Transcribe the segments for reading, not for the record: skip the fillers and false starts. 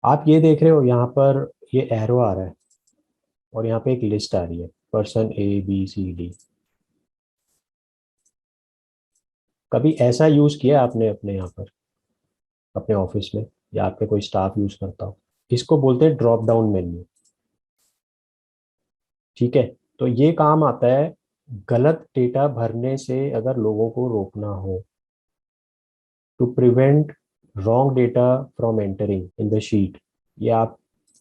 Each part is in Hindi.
आप ये देख रहे हो यहाँ पर, ये एरो आ रहा है और यहाँ पे एक लिस्ट आ रही है, person A B C D। कभी ऐसा यूज किया है आपने अपने यहाँ पर, अपने ऑफिस में, या आपके कोई स्टाफ यूज करता हो? इसको बोलते हैं ड्रॉप डाउन मेन्यू। ठीक है, तो ये काम आता है गलत डेटा भरने से अगर लोगों को रोकना हो, to prevent wrong data from entering in the sheet. ये आप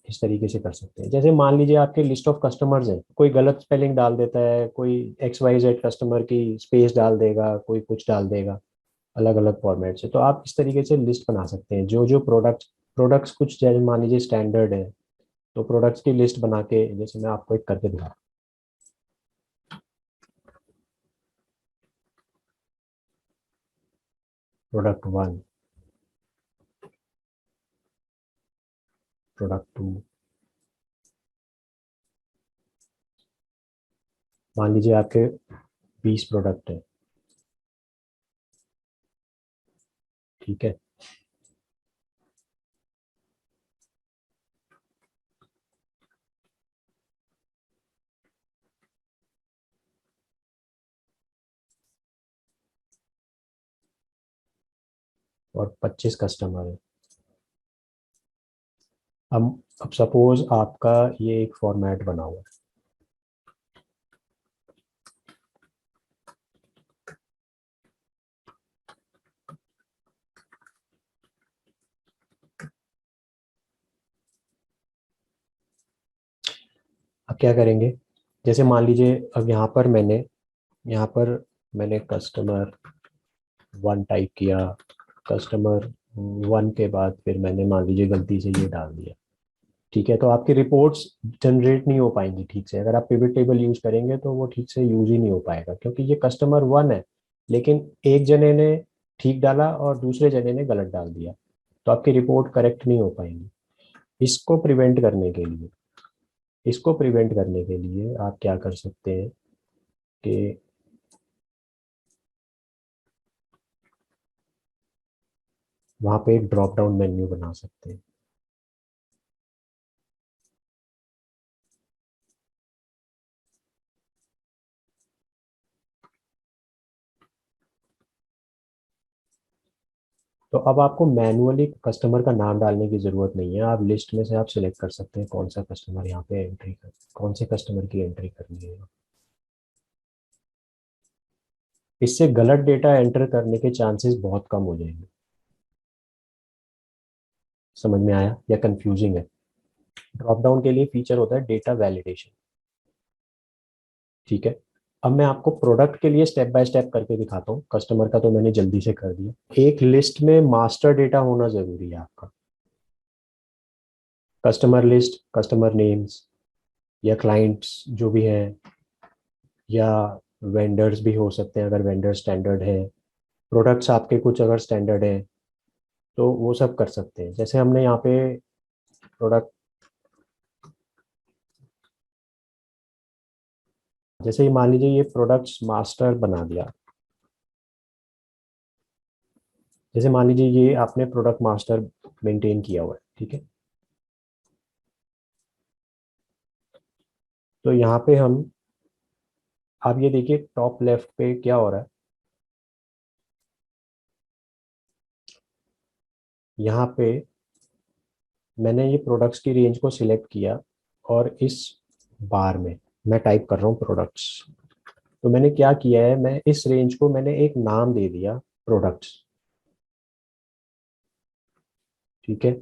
इस तरीके से कर सकते हैं। जैसे मान लीजिए आपके लिस्ट ऑफ कस्टमर्स हैं, कोई गलत स्पेलिंग डाल देता है, कोई XYZ कस्टमर की स्पेस डाल देगा, कोई कुछ डाल देगा, अलग अलग फॉर्मेट से। तो आप इस तरीके से लिस्ट बना सकते हैं, जो जो प्रोडक्ट्स कुछ, जैसे मान लीजिए स्टैंडर्ड है, तो प्रोडक्ट्स की लिस्ट बना के, जैसे मैं आपको एक करके दिखा, प्रोडक्ट 1, प्रोडक्ट 2। मान लीजिए आपके 20 प्रोडक्ट है। ठीक है, और 25 कस्टमर है। अब सपोज आपका ये एक फॉर्मेट बना हुआ है। अब क्या करेंगे? जैसे मान लीजिए अब यहाँ पर मैंने कस्टमर 1 टाइप किया। कस्टमर 1 के बाद फिर मैंने मान लीजिए गलती से ये डाल दिया। ठीक है, तो आपकी रिपोर्ट्स जनरेट नहीं हो पाएंगी ठीक से। अगर आप पिवट टेबल यूज करेंगे तो वो ठीक से यूज ही नहीं हो पाएगा, क्योंकि ये कस्टमर 1 है, लेकिन एक जने ने ठीक डाला और दूसरे जने ने गलत डाल दिया, तो आपकी रिपोर्ट करेक्ट नहीं हो पाएंगी। इसको प्रिवेंट करने के लिए इसको प्रिवेंट करने के लिए आप क्या कर सकते हैं कि वहाँ पे एक ड्रॉप डाउन मेन्यू बना सकते हैं। तो अब आपको मैनुअली कस्टमर का नाम डालने की जरूरत नहीं है। आप लिस्ट में से आप सिलेक्ट कर सकते हैं कौन सा कस्टमर यहाँ पे एंट्री कर कौन से कस्टमर की एंट्री करनी है। इससे गलत डेटा एंटर करने के चांसेस बहुत कम हो जाएंगे। समझ में आया या कंफ्यूजिंग है? ड्रॉप डाउन के लिए फीचर होता है डेटा वैलिडेशन। ठीक है, अब मैं आपको प्रोडक्ट के लिए स्टेप बाय स्टेप करके दिखाता हूँ। कस्टमर का तो मैंने जल्दी से कर दिया। एक लिस्ट में मास्टर डेटा होना जरूरी है आपका। कस्टमर लिस्ट, कस्टमर नेम्स, या क्लाइंट्स जो भी हैं, या वेंडर्स भी हो सकते हैं अगर वेंडर स्टैंडर्ड है। प्रोडक्ट्स आपके कुछ अगर स्टैंडर्ड है तो वो सब कर सकते हैं। जैसे हमने यहाँ पे प्रोडक्ट, जैसे ही मान लीजिए ये प्रोडक्ट्स मास्टर बना दिया। जैसे मान लीजिए ये आपने प्रोडक्ट मास्टर मेंटेन किया हुआ है। ठीक है, तो यहाँ पे हम, आप ये देखिए टॉप लेफ्ट पे क्या हो रहा है। यहाँ पे मैंने ये प्रोडक्ट्स की रेंज को सिलेक्ट किया, और इस बार में मैं टाइप कर रहा हूँ प्रोडक्ट्स। तो मैंने क्या किया है, मैं इस रेंज को मैंने एक नाम दे दिया, प्रोडक्ट्स। ठीक है,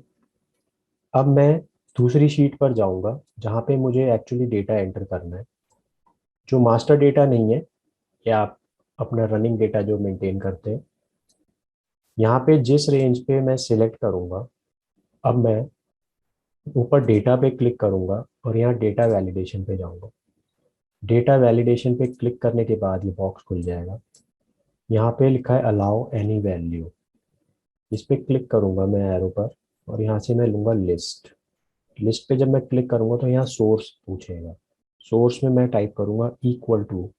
अब मैं दूसरी शीट पर जाऊंगा जहाँ पे मुझे एक्चुअली डेटा एंटर करना है, जो मास्टर डेटा नहीं है, या आप अपना रनिंग डेटा जो मेंटेन करते हैं। यहाँ पे जिस रेंज पे मैं सिलेक्ट करूंगा, अब मैं ऊपर डेटा पे क्लिक करूंगा और यहाँ डेटा वैलिडेशन पे जाऊंगा। डेटा वैलिडेशन पे क्लिक करने के बाद ये बॉक्स खुल जाएगा। यहाँ पे लिखा है अलाउ एनी वैल्यू। इस पे क्लिक करूंगा मैं एरो पर, और यहाँ से मैं लूंगा लिस्ट। लिस्ट पे जब मैं क्लिक करूंगा तो यहाँ सोर्स पूछेगा। सोर्स में मैं टाइप करूंगा इक्वल टू,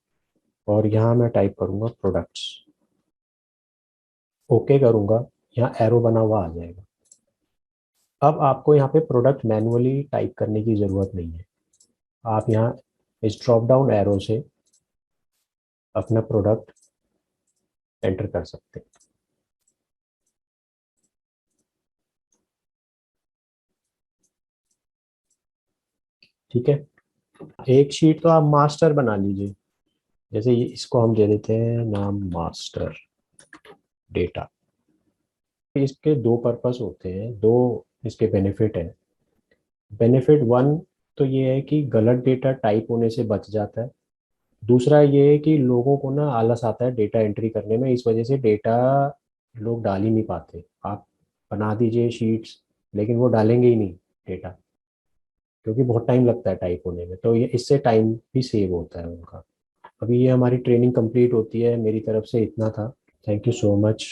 और यहाँ मैं टाइप करूंगा प्रोडक्ट्स। ओके करूंगा, यहाँ एरो बना हुआ आ जाएगा। अब आपको यहाँ पे प्रोडक्ट मैनुअली टाइप करने की ज़रूरत नहीं है। आप यहाँ इस ड्रॉप डाउन एरो से अपना प्रोडक्ट एंटर कर सकते हैं। ठीक है, एक शीट तो आप मास्टर बना लीजिए। जैसे ये इसको हम दे देते हैं नाम मास्टर डेटा। इसके दो पर्पस होते हैं, दो इसके बेनिफिट हैं। बेनिफिट वन तो ये है कि गलत डेटा टाइप होने से बच जाता है। दूसरा ये है कि लोगों को ना आलस आता है डेटा एंट्री करने में, इस वजह से डेटा लोग डाल ही नहीं पाते। आप बना दीजिए शीट्स, लेकिन वो डालेंगे ही नहीं डेटा, क्योंकि बहुत टाइम लगता है टाइप होने में। तो ये इससे टाइम भी सेव होता है उनका। अभी ये हमारी ट्रेनिंग कंप्लीट होती है, मेरी तरफ से इतना था। Thank you so much.